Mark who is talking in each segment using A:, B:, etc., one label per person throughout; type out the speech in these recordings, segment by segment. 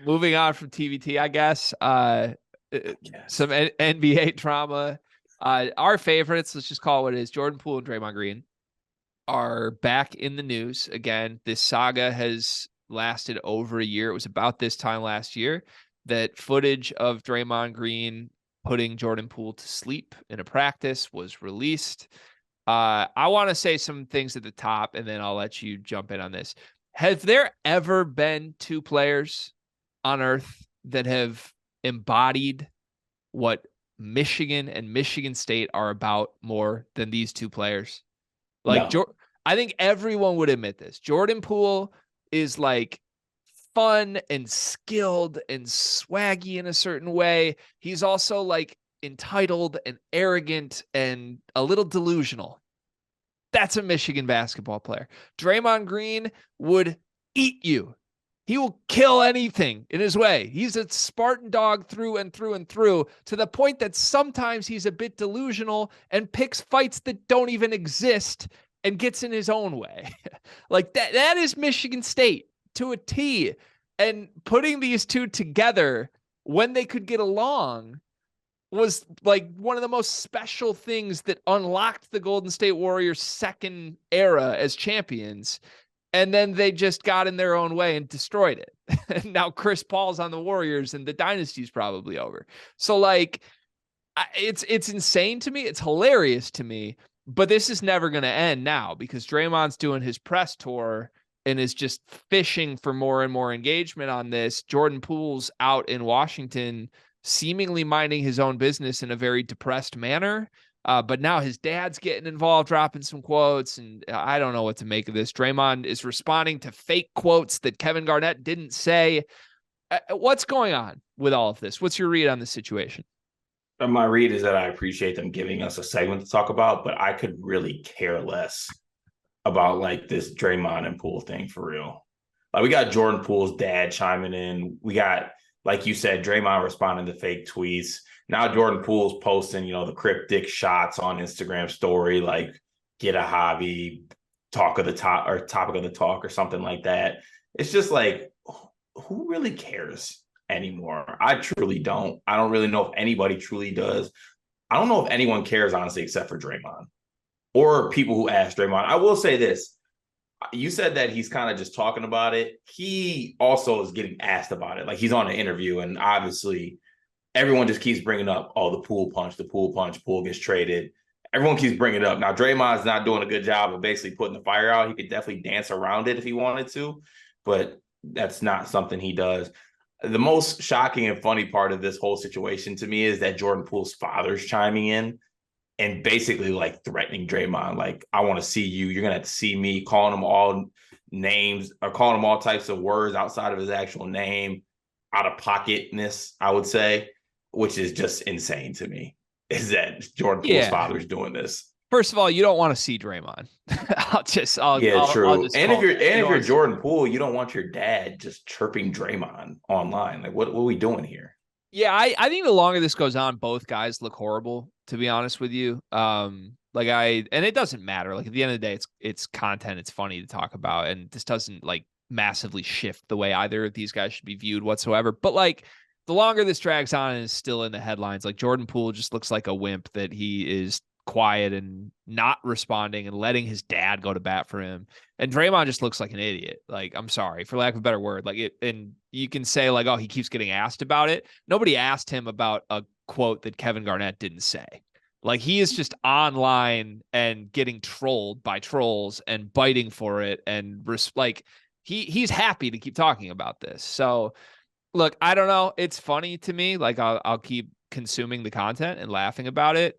A: moving on from TBT, I guess. Some NBA drama. Our favorites, let's just call it what it is. Jordan Poole and Draymond Green are back in the news again. This saga has lasted over a year. It was about this time last year that footage of Draymond Green putting Jordan Poole to sleep in a practice was released. I want to say some things at the top, and then I'll let you jump in on this. Have there ever been two players on earth that have embodied what Michigan and Michigan State are about more than these two players? Like,
B: No.
A: I think everyone would admit this. Jordan Poole is like fun and skilled and swaggy in a certain way. He's also like entitled and arrogant and a little delusional. That's a Michigan basketball player. Draymond Green would eat you. He will kill anything in his way. He's a Spartan dog through and through and through, to the point that sometimes he's a bit delusional and picks fights that don't even exist and gets in his own way. Like that is Michigan State to a T. And putting these two together when they could get along was like one of the most special things that unlocked the Golden State Warriors' second era as champions. And then they just got in their own way and destroyed it. And now Chris Paul's on the Warriors and the dynasty's probably over. So like, it's insane to me. It's hilarious to me, but this is never going to end now because Draymond's doing his press tour and is just fishing for more and more engagement on this. Jordan Poole's out in Washington, seemingly minding his own business in a very depressed manner. But now his dad's getting involved, dropping some quotes, and I don't know what to make of this. Draymond is responding to fake quotes that Kevin Garnett didn't say. What's going on with all of this? What's your read on the situation?
B: My read is that I appreciate them giving us a segment to talk about, but I could really care less about like this Draymond and Poole thing for real. Like we got Jordan Poole's dad chiming in. We got, like you said, Draymond responding to fake tweets. Now Jordan Poole's posting, the cryptic shots on Instagram story, like get a hobby, talk of the top or topic of the talk or something like that. It's just like, who really cares anymore? I truly don't. I don't really know if anybody truly does. I don't know if anyone cares, honestly, except for Draymond or people who ask Draymond. I will say this. You said that he's kind of just talking about it. He also is getting asked about it. Like he's on an interview and obviously everyone just keeps bringing up, the Poole punch, Poole gets traded. Everyone keeps bringing it up. Now, Draymond's not doing a good job of basically putting the fire out. He could definitely dance around it if he wanted to, but that's not something he does. The most shocking and funny part of this whole situation to me is that Jordan Poole's father's chiming in and basically like threatening Draymond. Like, I want to see you. You're going to have to see me, calling him all names or calling him all types of words outside of his actual name, out of pocketness, I would say, which is just insane to me, is that Jordan Poole's father's doing this.
A: First of all, you don't want to see Draymond.
B: True. If you're Jordan Poole, you don't want your dad just chirping Draymond online. Like, what are we doing here?
A: Yeah, I think the longer this goes on, both guys look horrible, to be honest with you. And it doesn't matter. Like at the end of the day, it's content. It's funny to talk about. And this doesn't like massively shift the way either of these guys should be viewed whatsoever. But like the longer this drags on and is still in the headlines, like Jordan Poole just looks like a wimp that he is quiet and not responding and letting his dad go to bat for him. And Draymond just looks like an idiot. Like, I'm sorry, for lack of a better word. Like it, and you can say like, oh, he keeps getting asked about it. Nobody asked him about a quote that Kevin Garnett didn't say. Like he is just online and getting trolled by trolls and biting for it. And like he's happy to keep talking about this. So look, I don't know. It's funny to me. Like I'll keep consuming the content and laughing about it.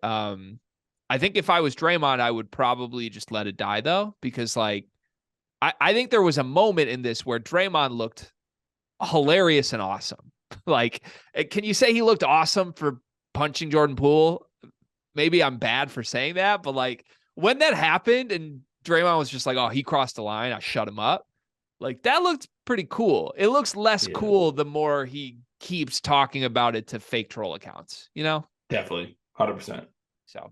A: I think if I was Draymond, I would probably just let it die though, because like I think there was a moment in this where Draymond looked hilarious and awesome. Like, can you say he looked awesome for punching Jordan Poole? Maybe I'm bad for saying that, but like when that happened and Draymond was just like, oh, he crossed the line, I shut him up. Like that looked pretty cool. It looks less cool the more he keeps talking about it to fake troll accounts,
B: Definitely. 100%.
A: So